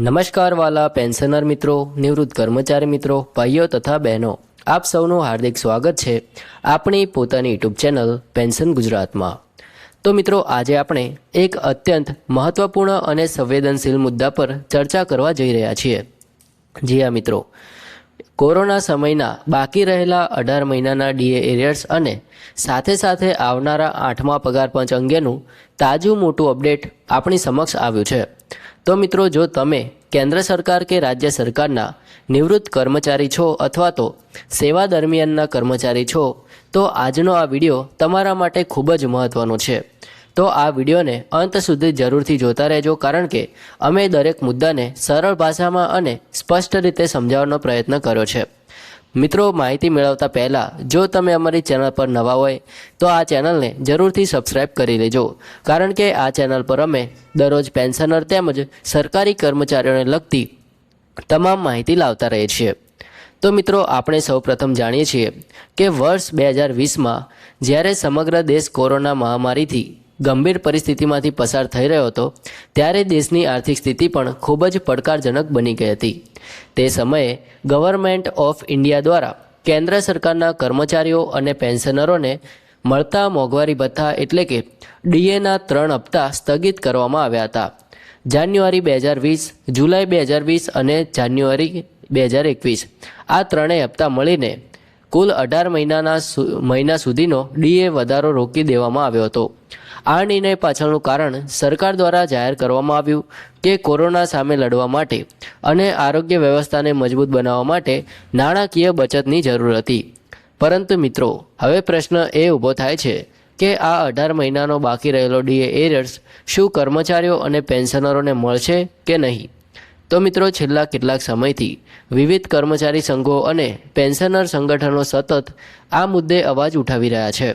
નમસ્કાર વાલા પેન્શનર મિત્રો, નિવૃત્ત કર્મચારી મિત્રો, ભાઈઓ તથા બહેનો, આપ સૌનું હાર્દિક સ્વાગત છે આપણી પોતાની યુટ્યુબ ચેનલ પેન્શન ગુજરાતમાં। તો મિત્રો, આજે આપણે એક અત્યંત મહત્વપૂર્ણ અને સંવેદનશીલ મુદ્દા પર ચર્ચા કરવા જઈ રહ્યા છીએ। જી હા મિત્રો, કોરોના સમયના બાકી રહેલા 18 મહિનાના ડીએ એરિયર્સ અને સાથે સાથે આવનારા 8મા પગાર પંચ અંગેનું તાજું મોટું અપડેટ આપણી સમક્ષ આવ્યું છે। તો મિત્રો, જો તમે કેન્દ્ર સરકાર કે રાજ્ય સરકારના નિવૃત્ત કર્મચારી છો અથવા તો સેવા દરમિયાનના કર્મચારી છો, તો આજનો આ વિડીયો તમારા માટે ખૂબ જ મહત્ત્વનો છે। તો આ વિડીયોને અંત સુધી જરૂરથી જોતા રહેજો, કારણ કે અમે દરેક મુદ્દાને સરળ ભાષામાં અને સ્પષ્ટ રીતે સમજાવવાનો પ્રયત્ન કર્યો છે। મિત્રો, માહિતી મેળવતા પહેલાં જો તમે અમારી ચેનલ પર નવા હોય તો આ ચેનલને જરૂરથી સબસ્ક્રાઈબ કરી લેજો, કારણ કે આ ચેનલ પર અમે દરરોજ પેન્શનર તેમજ સરકારી કર્મચારીઓને લગતી તમામ માહિતી લાવતા રહીએ છીએ। તો મિત્રો, આપણે સૌપ્રથમ જાણીએ છીએ કે વર્ષ 2020માં જ્યારે સમગ્ર દેશ કોરોના મહામારીથી ગંભીર પરિસ્થિતિમાંથી પસાર થઈ રહ્યો હતો, ત્યારે દેશની આર્થિક સ્થિતિ પણ ખૂબ જ પડકારજનક બની ગઈ હતી। તે સમયે ગવર્મેન્ટ ઓફ ઇન્ડિયા દ્વારા કેન્દ્ર સરકારના કર્મચારીઓ અને પેન્શનરોને મળતા મોંઘવારી ભથ્થા એટલે કે ડીએના 3 હપ્તા સ્થગિત કરવામાં આવ્યા હતા। જાન્યુઆરી 2020, જુલાઈ 2020 અને જાન્યુઆરી 2021 આ ત્રણેય હપ્તા મળીને કુલ 18 મહિના સુધીનો ડીએ વધારો રોકી દેવામાં આવ્યો હતો। આ નિર્ણય પાછળનું કારણ સરકાર દ્વારા જાહેર કરવામાં આવ્યું કે કોરોના સામે લડવા માટે અને આરોગ્ય વ્યવસ્થાને મજબૂત બનાવવા માટે નાણાકીય બચતની જરૂર હતી। પરંતુ મિત્રો, હવે પ્રશ્ન એ ઊભો થાય છે કે આ 18 મહિનાનો બાકી રહેલો ડીએ એરિયર્સ શું કર્મચારીઓ અને પેન્શનરોને મળશે કે નહીં? તો મિત્રો, છેલ્લા કેટલાક સમયથી વિવિધ કર્મચારી સંઘો અને પેન્શનર સંગઠનો સતત આ મુદ્દે અવાજ ઉઠાવી રહ્યા છે।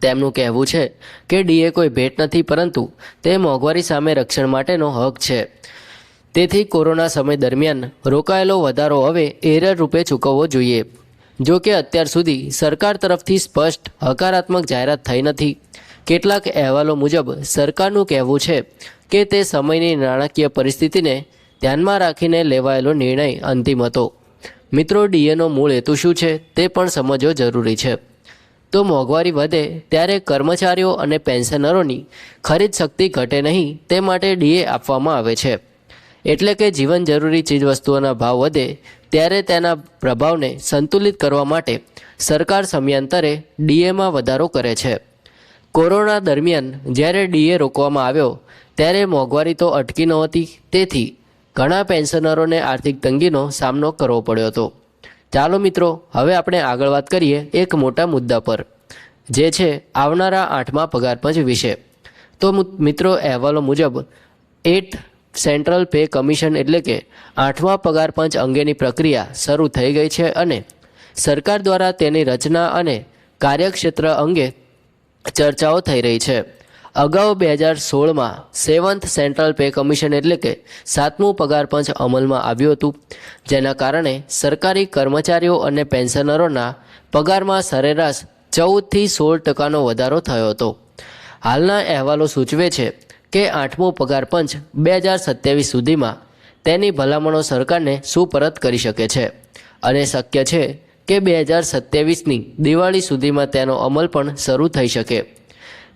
તેમનું કહેવું છે કે ડીએ કોઈ ભેટ નથી, પરંતુ તે મોંઘવારી સામે રક્ષણ માટેનો હક છે। તેથી કોરોના સમય દરમિયાન રોકાયેલો વધારો હવે એરિયર રૂપે ચૂકવવો જોઈએ। જો કે અત્યાર સુધી સરકાર તરફથી સ્પષ્ટ હકારાત્મક જાહેરાત થઈ નથી। કેટલાક અહેવાલો મુજબ સરકારનું કહેવું છે કે તે સમયની નાણાકીય પરિસ્થિતિને ધ્યાનમાં રાખીને લેવાયેલો નિર્ણય અંતિમ હતો। મિત્રો, ડીએનો મૂળ હેતુ શું છે તે પણ સમજવો જરૂરી છે। તો મોંઘવારી વધે ત્યારે કર્મચારીઓ અને પેન્શનરોની ખરીદ શક્તિ ઘટે નહીં, તે માટે ડીએ આપવામાં આવે છે। એટલે કે જીવન જરૂરી ચીજવસ્તુઓના ભાવ વધે ત્યારે તેના પ્રભાવને સંતુલિત કરવા માટે સરકાર સમયાંતરે ડીએમાં વધારો કરે છે। કોરોના દરમિયાન જ્યારે ડીએ રોકવામાં આવ્યો ત્યારે મોંઘવારી તો અટકી નહોતી, તેથી ઘણા પેન્શનરોને આર્થિક તંગીનો સામનો કરવો પડ્યો હતો। ચાલો મિત્રો, હવે આપણે આગળ વાત કરીએ એક મોટા મુદ્દા પર, જે છે આવનારા 8મા પગાર પંચ વિશે। તો મિત્રો, અહેવાલો મુજબ 8 સેન્ટ્રલ પે કમિશન એટલે કે 8મા પગાર પંચ અંગેની પ્રક્રિયા શરૂ થઈ ગઈ છે અને સરકાર દ્વારા તેની રચના અને કાર્યક્ષેત્ર અંગે ચર્ચાઓ થઈ રહી છે। અગાઉ 2016માં 7th સેન્ટ્રલ પે કમિશન એટલે કે 7મું પગાર પંચ અમલમાં આવ્યું હતું, જેના કારણે સરકારી કર્મચારીઓ અને પેન્શનરોના પગારમાં સરેરાશ 14થી 16% વધારો થયો હતો। હાલના અહેવાલો સૂચવે છે કે 8મો પગાર પંચ 2027 સુધીમાં તેની ભલામણો સરકારને સુપરત કરી શકે છે અને શક્ય છે કે 2027ની દિવાળી સુધીમાં તેનો અમલ પણ શરૂ થઈ શકે।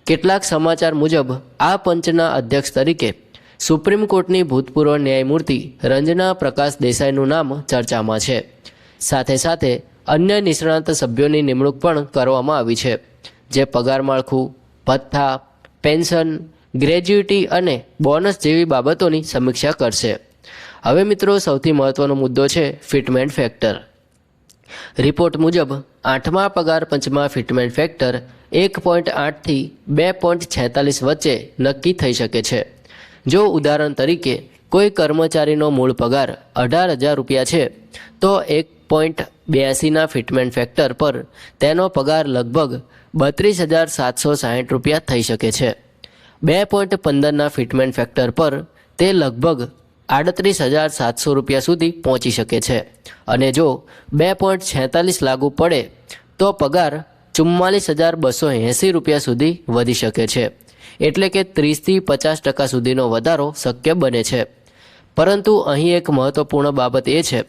કેટલાક સમાચાર મુજબ આ પંચના અધ્યક્ષ તરીકે સુપ્રીમ કોર્ટની ભૂતપૂર્વ ન્યાયમૂર્તિ રંજના પ્રકાશ દેસાઈનું નામ ચર્ચામાં છે। સાથે સાથે અન્ય નિષ્ણાત સભ્યોની નિમણૂક પણ કરવામાં આવી છે, જે પગાર માળખું, ભથ્થા, પેન્શન, ગ્રેજ્યુટી અને બોનસ જેવી બાબતોની સમીક્ષા કરશે। હવે મિત્રો, સૌથી મહત્વનો મુદ્દો છે ફિટમેન્ટ ફેક્ટર। રિપોર્ટ મુજબ 8મા પગાર પંચમાં ફિટમેન્ટ ફેક્ટર 1.8 થી 2.46 વચ્ચે નક્કી થઈ શકે છે। જો ઉદાહરણ તરીકે કોઈ કર્મચારીનો મૂળ પગાર 18,000 રૂપિયા છે, તો 1.82ના ફિટમેન્ટ ફેક્ટર પર તેનો પગાર લગભગ 32,760 રૂપિયા થઈ શકે છે। 2.15ના ફિટમેન્ટ ફેક્ટર પર તે લગભગ 38,700 રૂપિયા સુધી પહોંચી શકે છે અને જો 2.46 લાગુ પડે તો પગાર 44,280 રૂપિયા સુધી વધી શકે છે। એટલે કે 30થી 50% સુધીનો વધારો શક્ય બને છે। પરંતુ અહીં એક મહત્વપૂર્ણ બાબત એ છે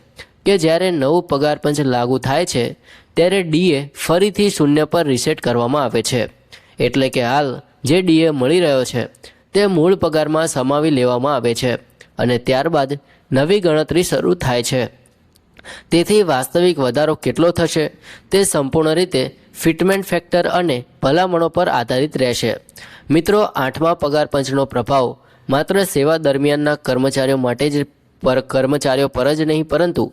કે જ્યારે નવું પગાર પંચ લાગુ થાય છે ત્યારે ડીએ ફરીથી શૂન્ય પર રીસેટ કરવામાં આવે છે, એટલે કે હાલ જે ડીએ મળી રહ્યો છે તે મૂળ પગારમાં સમાવી લેવામાં આવે છે અને ત્યારબાદ નવી ગણતરી શરૂ થાય છે. તેથી વાસ્તવિક વધારો કેટલો થશે તે સંપૂર્ણ રીતે ફિટમેન્ટ ફેક્ટર અને ભલામણો પર આધારિત રહેશે. મિત્રો, 8મા પગાર પંચનો પ્રભાવ માત્ર સેવા દરમિયાનના કર્મચારીઓ પર જ નહીં પરંતુ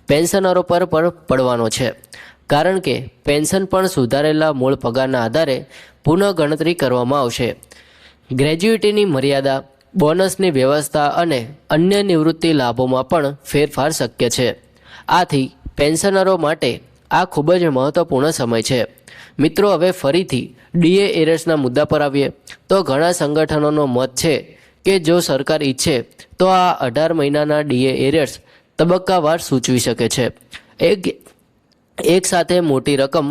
પેન્શનરો પર પણ પડવાનો છે, કારણ કે પેન્શન પણ સુધારેલા મૂળ પગારના આધારે પુનઃગણતરી કરવામાં આવશે. ગ્રેજ્યુઇટીની મર્યાદા, બોનસની વ્યવસ્થા અને અન્ય નિવૃત્તિ લાભોમાં પણ ફેરફાર શક્ય છે. આથી પેન્શનરો માટે આ ખૂબ જ મહત્વપૂર્ણ સમય છે. મિત્રો, હવે ફરીથી ડીએ એરર્સના મુદ્દા પર આવીએ તો ઘણા સંગઠનોનો મત છે કે જો સરકાર ઈચ્છે તો આ 18 મહિનાના ડીએ એરર્સ તબક્કાવાર સૂચવી શકે છે. એક સાથે મોટી રકમ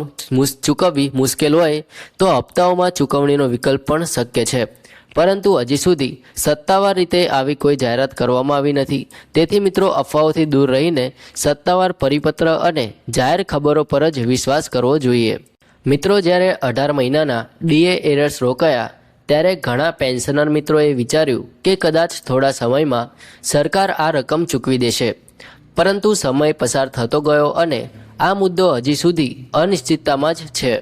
ચૂકવવી મુશ્કેલ હોય તો હપ્તાઓમાં ચૂકવણીનો વિકલ્પ પણ શક્ય છે, પરંતુ હજી સુધી સત્તાવાર રીતે આવી કોઈ જાહેરાત કરવામાં આવી નથી. તેથી મિત્રો, અફવાઓથી દૂર રહીને સત્તાવાર પરિપત્ર અને જાહેર ખબરો પર જ વિશ્વાસ કરવો જોઈએ. મિત્રો, જ્યારે 18 મહિનાના ડીએ એરર્સ રોકાયા ત્યારે ઘણા પેન્શનર મિત્રોએ વિચાર્યું કે કદાચ થોડા સમયમાં સરકાર આ રકમ ચૂકવી દેશે, પરંતુ સમય પસાર થતો ગયો અને આ મુદ્દો હજી સુધી અનિશ્ચિતતામાં જ છે.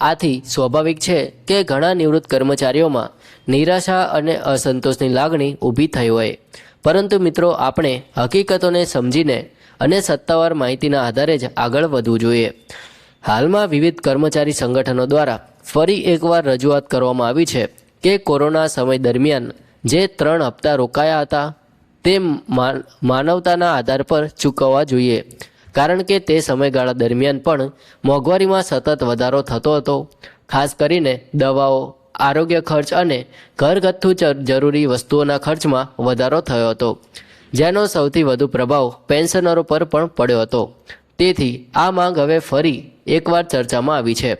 આથી સ્વાભાવિક છે કે ઘણા નિવૃત્ત કર્મચારીઓમાં નિરાશા અને અસંતોષની લાગણી ઊભી થઈ હોય. પરંતુ મિત્રો, આપણે હકીકતોને સમજીને અને સત્તાવાર માહિતીના આધારે જ આગળ વધવું જોઈએ. હાલમાં વિવિધ કર્મચારી સંગઠનો દ્વારા ફરી એકવાર રજૂઆત કરવામાં આવી છે કે કોરોના સમય દરમિયાન જે 3 હપ્તા રોકાયા હતા તે માનવતાના આધાર પર ચૂકવવા જોઈએ, કારણ કે તે સમયગાળા દરમિયાન પણ મોંઘવારીમાં સતત વધારો થતો હતો. ખાસ કરીને દવાઓ, આરોગ્ય ખર્ચ અને ઘરગથ્થુ જરૂરી વસ્તુઓના ખર્ચમાં વધારો થયો હતો, જેનો સૌથી વધુ પ્રભાવ પેન્શનરો પર પણ પડ્યો હતો. તેથી આ માંગ હવે ફરી એકવાર ચર્ચામાં આવી છે.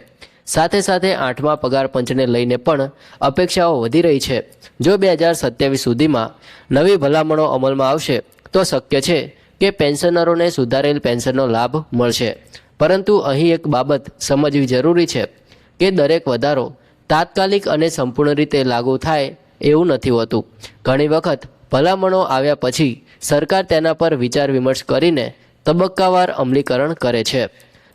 સાથે સાથે 8મા પગાર પંચને લઈને પણ અપેક્ષાઓ વધી રહી છે. જો 2027 સુધીમાં નવી ભલામણો અમલમાં આવશે તો શક્ય છે કે પેન્શનરોને સુધારેલ પેન્શનનો લાભ મળશે. પરંતુ અહીં એક બાબત સમજવી જરૂરી છે કે દરેક વધારો તાત્કાલિક અને સંપૂર્ણ રીતે લાગુ થાય એવું નથી હોતું. ઘણી વખત ભલામણો આવ્યા પછી સરકાર તેના પર વિચાર વિમર્શ કરીને તબક્કાવાર અમલીકરણ કરે છે.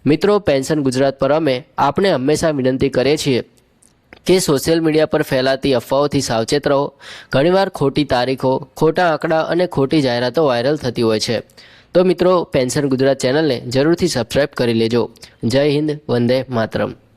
મિત્રો, પેન્શન ગુજરાત પર અમે આપણે હંમેશા વિનંતી કરીએ છીએ કે સોશિયલ મીડિયા પર ફેલાતી અફવાઓથી સાવચેત રહો. ઘણીવાર ખોટી તારીખો, ખોટા આંકડા અને ખોટી જાહેરાતો વાયરલ થતી હોય છે. તો મિત્રો, પેન્શન ગુજરાત ચેનલને જરૂરથી સબસ્ક્રાઈબ કરી લેજો. જય હિન્દ, વંદે માતરમ.